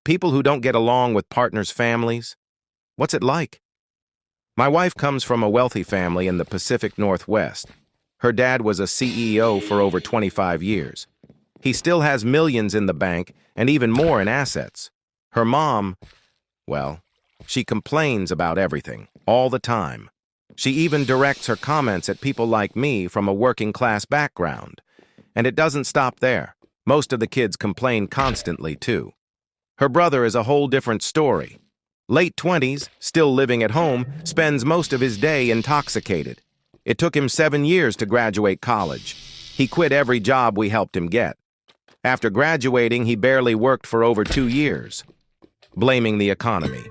people who don't get along with partners' families? What's it like? My wife comes from a wealthy family in the Pacific Northwest. Her dad was a CEO for over 25 years. He still has millions in the bank and even more in assets. Her mom, well, she complains about everything, all the time. She even directs her comments at people like me from a working-class background. And it doesn't stop there. Most of the kids complain constantly, too. Her brother is a whole different story. Late 20s, still living at home, spends most of his day intoxicated. It took him 7 years to graduate college. He quit every job we helped him get. After graduating, he barely worked for over 2 years, blaming the economy.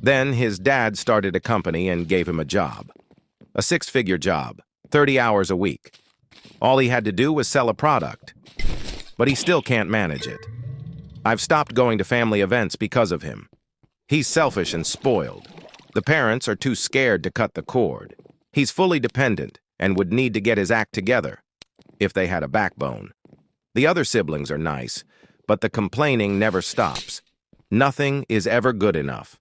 Then his dad started a company and gave him a job. A 6-figure job, 30 hours a week. All he had to do was sell a product. But he still can't manage it. I've stopped going to family events because of him. He's selfish and spoiled. The parents are too scared to cut the cord. He's fully dependent and would need to get his act together if they had a backbone. The other siblings are nice, but the complaining never stops. Nothing is ever good enough.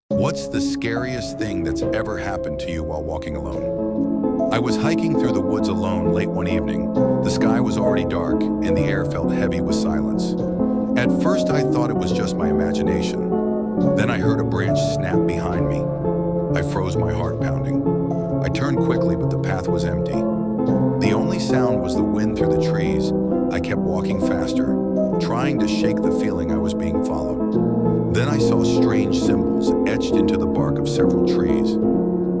What's the scariest thing that's ever happened to you while walking alone? I was hiking through the woods alone late one evening. The sky was already dark and the air felt heavy with silence. At first I thought it was just my imagination. Then I heard a branch snap behind me. I froze, my heart pounding. I turned quickly, but the path was empty. The only sound was the wind through the trees. I kept walking faster, trying to shake the feeling I was being followed. Then I saw strange symbols etched into the bark of several trees.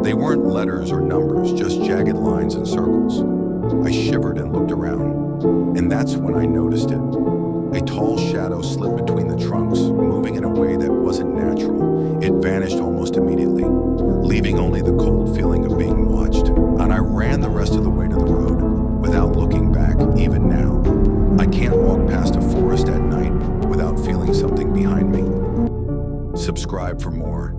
They weren't letters or numbers, just jagged lines and circles. I shivered and looked around, and that's when I noticed it. A tall shadow slipped between the trunks, moving in a way that wasn't natural. It vanished almost immediately, leaving only the cold feeling of being watched. And I ran the rest of the way to the road, without looking back, even now. I can't walk past a forest at night without feeling something behind me. Subscribe for more.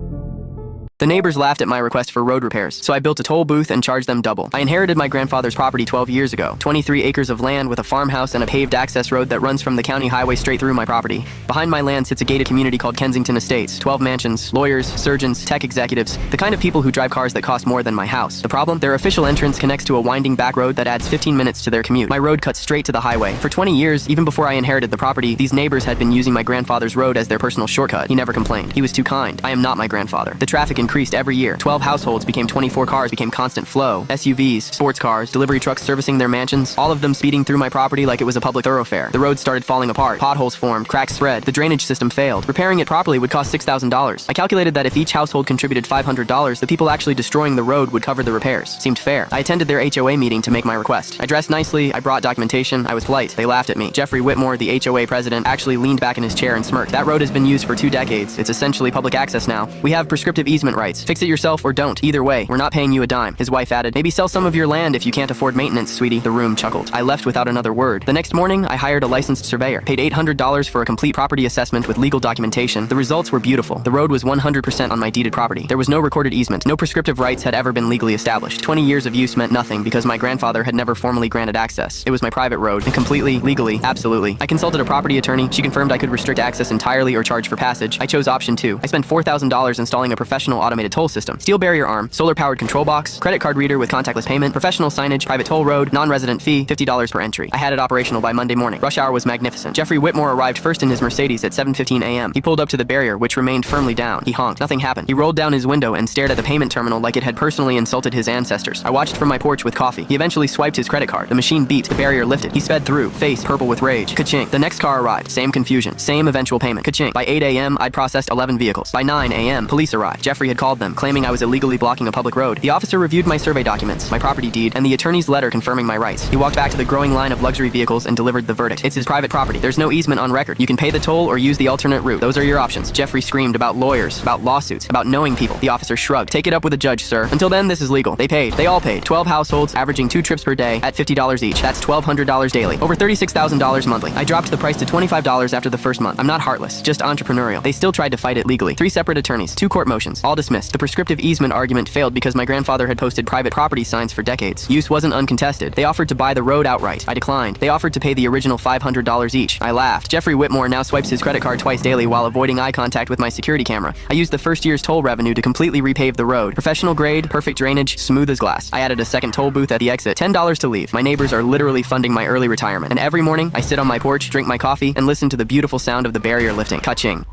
The neighbors laughed at my request for road repairs, so I built a toll booth and charged them double. I inherited my grandfather's property 12 years ago, 23 acres of land with a farmhouse and a paved access road that runs from the county highway straight through my property. Behind my land sits a gated community called Kensington Estates, 12 mansions, lawyers, surgeons, tech executives, the kind of people who drive cars that cost more than my house. The problem? Their official entrance connects to a winding back road that adds 15 minutes to their commute. My road cuts straight to the highway. For 20 years, even before I inherited the property, these neighbors had been using my grandfather's road as their personal shortcut. He never complained. He was too kind. I am not my grandfather. The traffic increased every year. 12 households became 24 cars, became constant flow. SUVs, sports cars, delivery trucks servicing their mansions, all of them speeding through my property like it was a public thoroughfare. The road started falling apart. Potholes formed, cracks spread, the drainage system failed. Repairing it properly would cost $6,000. I calculated that if each household contributed $500, the people actually destroying the road would cover the repairs. Seemed fair. I attended their HOA meeting to make my request. I dressed nicely, I brought documentation, I was polite. They laughed at me. Jeffrey Whitmore, the HOA president, actually leaned back in his chair and smirked. That road has been used for 2 decades. It's essentially public access now. We have prescriptive easement rights. Fix it yourself or don't. Either way, we're not paying you a dime. His wife added, maybe sell some of your land if you can't afford maintenance, sweetie. The room chuckled. I left without another word. The next morning, I hired a licensed surveyor, paid $800 for a complete property assessment with legal documentation. The results were beautiful. The road was 100% on my deeded property. There was no recorded easement. No prescriptive rights had ever been legally established. 20 years of use meant nothing because my grandfather had never formally granted access. It was my private road, and completely, legally, absolutely. I consulted a property attorney. She confirmed I could restrict access entirely or charge for passage. I chose option 2. I spent $4,000 installing a professional automated toll system, steel barrier arm, solar-powered control box, credit card reader with contactless payment, professional signage, private toll road, non-resident fee, $50 per entry. I had it operational by Monday morning. Rush hour was magnificent. Jeffrey Whitmore arrived first in his Mercedes at 7:15 a.m. He pulled up to the barrier, which remained firmly down. He honked. Nothing happened. He rolled down his window and stared at the payment terminal like it had personally insulted his ancestors. I watched from my porch with coffee. He eventually swiped his credit card. The machine beeped. The barrier lifted. He sped through, face purple with rage. Ka-chink. The next car arrived. Same confusion. Same eventual payment. Ka-chink. By 8 a.m., I'd processed 11 vehicles. By 9 a.m., police arrived. Jeffrey had called them, claiming I was illegally blocking a public road. The officer reviewed my survey documents, my property deed, and the attorney's letter confirming my rights. He walked back to the growing line of luxury vehicles and delivered the verdict. It's his private property. There's no easement on record. You can pay the toll or use the alternate route. Those are your options. Jeffrey screamed about lawyers, about lawsuits, about knowing people. The officer shrugged. Take it up with a judge, sir. Until then, this is legal. They paid. They all paid. 12 households, averaging 2 trips per day at $50 each. That's $1,200 daily. Over $36,000 monthly. I dropped the price to $25 after the first month. I'm not heartless, just entrepreneurial. They still tried to fight it legally. 3 separate attorneys, 2 court motions, all dismissed. The prescriptive easement argument failed because my grandfather had posted private property signs for decades. Use wasn't uncontested. They offered to buy the road outright. I declined. They offered to pay the original $500 each. I laughed. Jeffrey Whitmore now swipes his credit card twice daily while avoiding eye contact with my security camera. I used the first year's toll revenue to completely repave the road. Professional grade, perfect drainage, smooth as glass. I added a second toll booth at the exit. $10 to leave. My neighbors are literally funding my early retirement. And every morning, I sit on my porch, drink my coffee, and listen to the beautiful sound of the barrier lifting. Ka-ching.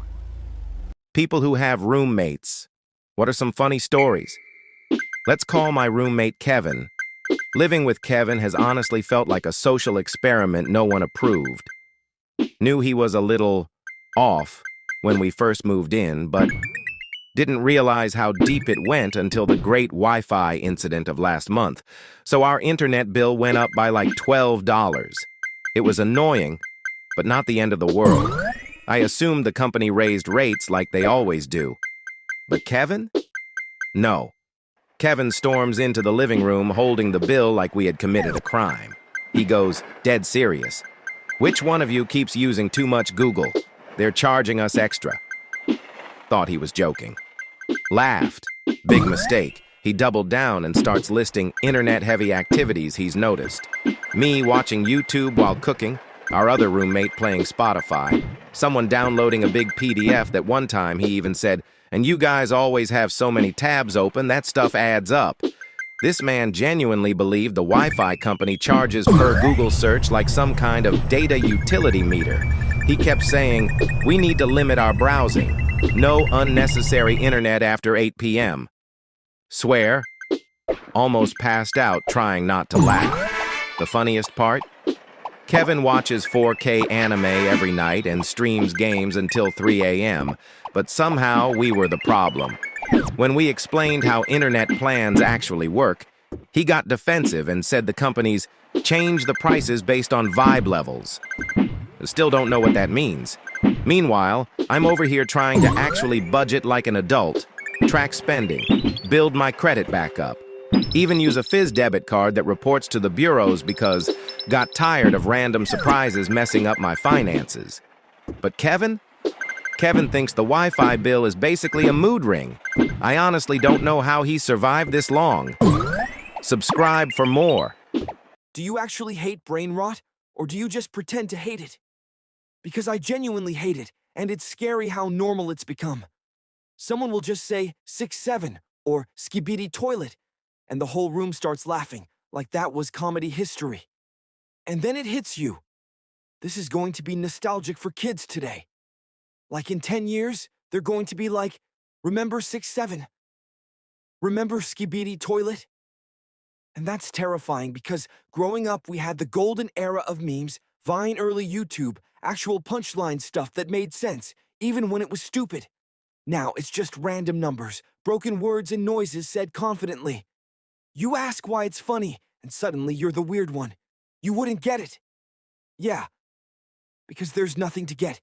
People who have roommates. What are some funny stories? Let's call my roommate Kevin. Living with Kevin has honestly felt like a social experiment no one approved. Knew he was a little off when we first moved in, but didn't realize how deep it went until the great Wi-Fi incident of last month. So our internet bill went up by like $12. It was annoying, but not the end of the world. I assumed the company raised rates like they always do. But Kevin? No. Kevin storms into the living room holding the bill like we had committed a crime. He goes, dead serious. Which one of you keeps using too much Google? They're charging us extra. Thought he was joking. Laughed. Big mistake. He doubled down and starts listing internet-heavy activities he's noticed. Me watching YouTube while cooking, our other roommate playing Spotify, someone downloading a big PDF that one time he even said, "And you guys always have so many tabs open, that stuff adds up." This man genuinely believed the Wi-Fi company charges per Google search like some kind of data utility meter. He kept saying, "We need to limit our browsing. No unnecessary internet after 8 p.m. Swear, almost passed out trying not to laugh. The funniest part? Kevin watches 4K anime every night and streams games until 3 a.m., but somehow we were the problem. When we explained how internet plans actually work, he got defensive and said the companies change the prices based on vibe levels. Still don't know what that means. Meanwhile, I'm over here trying to actually budget like an adult, track spending, build my credit back up, even use a Fizz debit card that reports to the bureaus because got tired of random surprises messing up my finances. But Kevin? Kevin thinks the Wi-Fi bill is basically a mood ring. I honestly don't know how he survived this long. Subscribe for more. Do you actually hate brain rot, or do you just pretend to hate it? Because I genuinely hate it, and it's scary how normal it's become. Someone will just say 6-7 or skibidi toilet, and the whole room starts laughing like that was comedy history. And then it hits you. This is going to be nostalgic for kids today. Like in 10 years, they're going to be like, remember 6-7? Remember skibidi toilet? And that's terrifying because growing up, we had the golden era of memes, Vine early YouTube, actual punchline stuff that made sense, even when it was stupid. Now it's just random numbers, broken words and noises said confidently. You ask why it's funny, and suddenly you're the weird one. You wouldn't get it. Yeah, because there's nothing to get.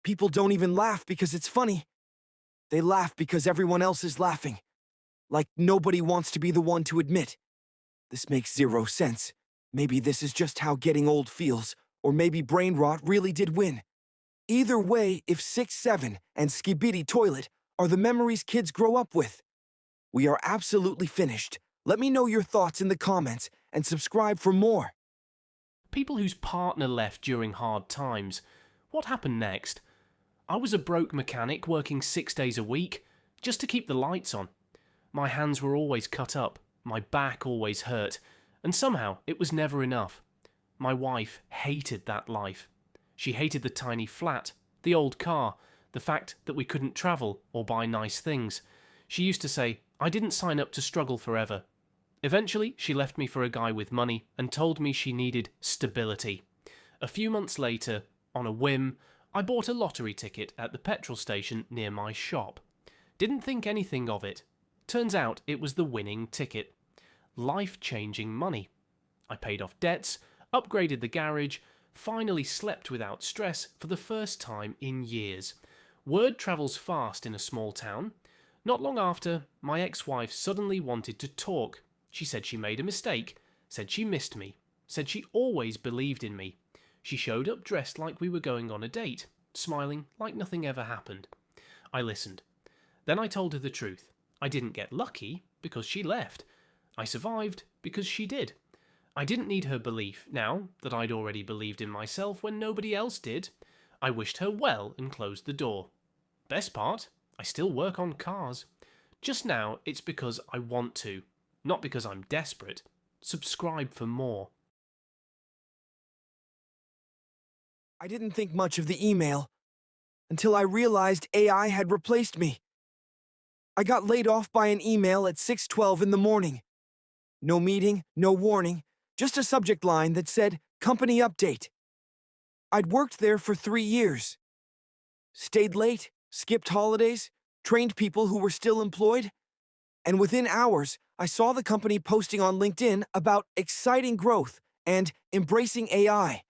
People don't even laugh because it's funny. They laugh because everyone else is laughing. Like nobody wants to be the one to admit. This makes zero sense. Maybe this is just how getting old feels, or maybe brain rot really did win. Either way, if 6-7 and skibidi toilet are the memories kids grow up with, we are absolutely finished. Let me know your thoughts in the comments and subscribe for more. People whose partner left during hard times. What happened next? I was a broke mechanic working 6 days a week, just to keep the lights on. My hands were always cut up, my back always hurt, and somehow it was never enough. My wife hated that life. She hated the tiny flat, the old car, the fact that we couldn't travel or buy nice things. She used to say, I didn't sign up to struggle forever. Eventually, she left me for a guy with money and told me she needed stability. A few months later, on a whim, I bought a lottery ticket at the petrol station near my shop. Didn't think anything of it. Turns out it was the winning ticket. Life-changing money. I paid off debts, upgraded the garage, finally slept without stress for the first time in years. Word travels fast in a small town. Not long after, my ex-wife suddenly wanted to talk. She said she made a mistake, said she missed me, said she always believed in me. She showed up dressed like we were going on a date, smiling like nothing ever happened. I listened. Then I told her the truth. I didn't get lucky because she left. I survived because she did. I didn't need her belief now that I'd already believed in myself when nobody else did. I wished her well and closed the door. Best part, I still work on cars. Just now, it's because I want to, not because I'm desperate. Subscribe for more. I didn't think much of the email until I realized AI had replaced me. I got laid off by an email at 6:12 in the morning. No meeting, no warning, just a subject line that said, "Company update." I'd worked there for 3 years. Stayed late, skipped holidays, trained people who were still employed, and within hours, I saw the company posting on LinkedIn about exciting growth and embracing AI.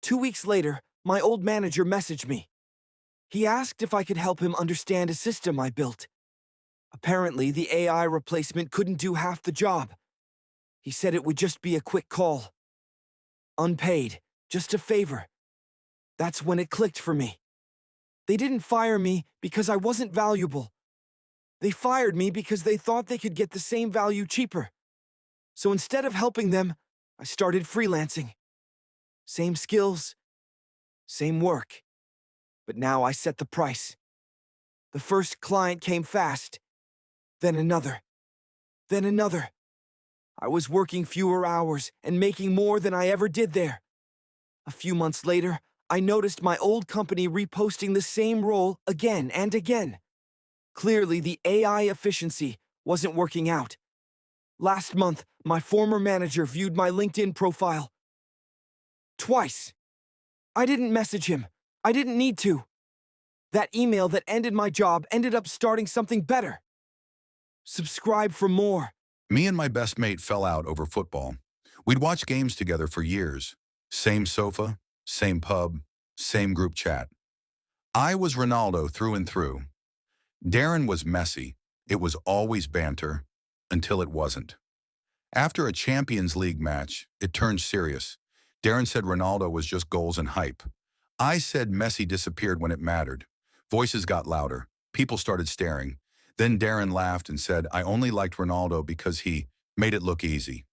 2 weeks later, my old manager messaged me. He asked if I could help him understand a system I built. Apparently, the AI replacement couldn't do half the job. He said it would just be a quick call. Unpaid, just a favor. That's when it clicked for me. They didn't fire me because I wasn't valuable. They fired me because they thought they could get the same value cheaper. So instead of helping them, I started freelancing. Same skills, same work. But now I set the price. The first client came fast, then another, then another. I was working fewer hours and making more than I ever did there. A few months later, I noticed my old company reposting the same role again and again. Clearly, the AI efficiency wasn't working out. Last month, my former manager viewed my LinkedIn profile. Twice. I didn't message him. I didn't need to. That email that ended my job ended up starting something better. Subscribe for more. Me and my best mate fell out over football. We'd watch games together for years. Same sofa, same pub, same group chat. I was Ronaldo through and through. Darren was Messi. It was always banter, until it wasn't. After a Champions League match, it turned serious. Darren said Ronaldo was just goals and hype. I said Messi disappeared when it mattered. Voices got louder. People started staring. Then Darren laughed and said, I only liked Ronaldo because he made it look easy.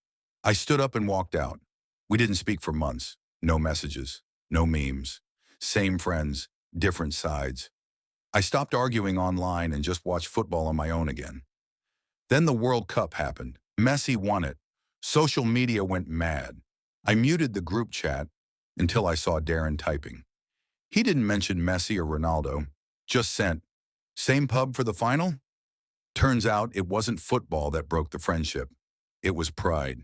I stood up and walked out. We didn't speak for months. No messages, no memes. Same friends, different sides. I stopped arguing online and just watched football on my own again. Then the World Cup happened. Messi won it. Social media went mad. I muted the group chat until I saw Darren typing. He didn't mention Messi or Ronaldo, just sent, same pub for the final? Turns out it wasn't football that broke the friendship. It was pride.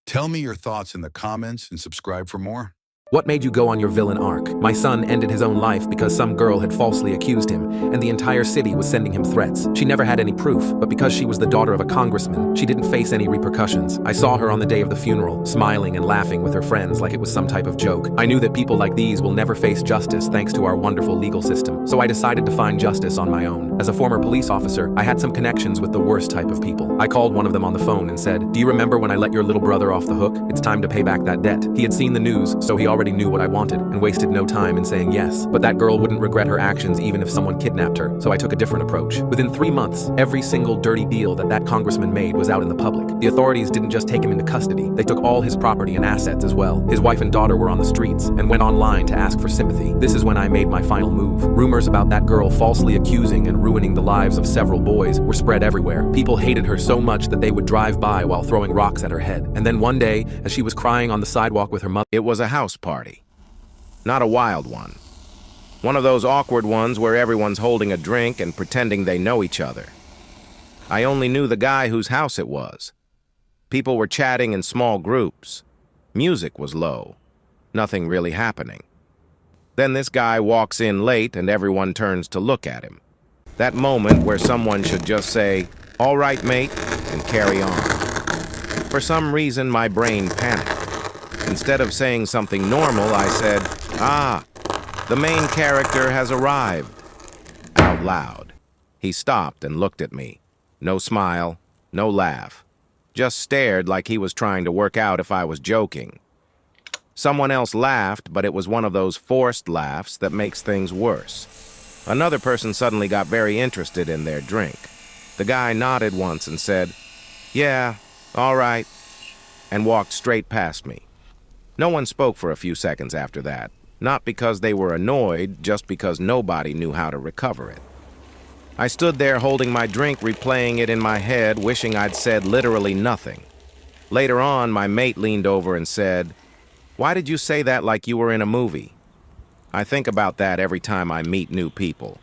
Tell me your thoughts in the comments and subscribe for more. What made you go on your villain arc? My son ended his own life because some girl had falsely accused him, and the entire city was sending him threats. She never had any proof, but because she was the daughter of a congressman, she didn't face any repercussions. I saw her on the day of the funeral, smiling and laughing with her friends like it was some type of joke. I knew that people like these will never face justice thanks to our wonderful legal system, so I decided to find justice on my own. As a former police officer, I had some connections with the worst type of people. I called one of them on the phone and said, "Do you remember when I let your little brother off the hook? It's time to pay back that debt." He had seen the news, so he already knew what I wanted and wasted no time in saying yes. But that girl wouldn't regret her actions even if someone kidnapped her, so I took a different approach. Within 3 months, every single dirty deal that congressman made was out in the public. The authorities didn't just take him into custody, they took all his property and assets as well. His wife and daughter were on the streets and went online to ask for sympathy. This is when I made my final move. Rumors about that girl falsely accusing and ruining the lives of several boys were spread everywhere. People hated her so much that they would drive by while throwing rocks at her head. And then one day, as she was crying on the sidewalk with her mother— It was a house party. Not a wild one. One of those awkward ones where everyone's holding a drink and pretending they know each other. I only knew the guy whose house it was. People were chatting in small groups. Music was low. Nothing really happening. Then this guy walks in late and everyone turns to look at him. That moment where someone should just say, "All right, mate," and carry on. For some reason, my brain panicked. Instead of saying something normal, I said, "Ah, the main character has arrived," out loud. He stopped and looked at me. No smile, no laugh. Just stared like he was trying to work out if I was joking. Someone else laughed, but it was one of those forced laughs that makes things worse. Another person suddenly got very interested in their drink. The guy nodded once and said, "Yeah, all right," and walked straight past me. No one spoke for a few seconds after that, not because they were annoyed, just because nobody knew how to recover it. I stood there holding my drink, replaying it in my head, wishing I'd said literally nothing. Later on, my mate leaned over and said, "Why did you say that like you were in a movie?" I think about that every time I meet new people.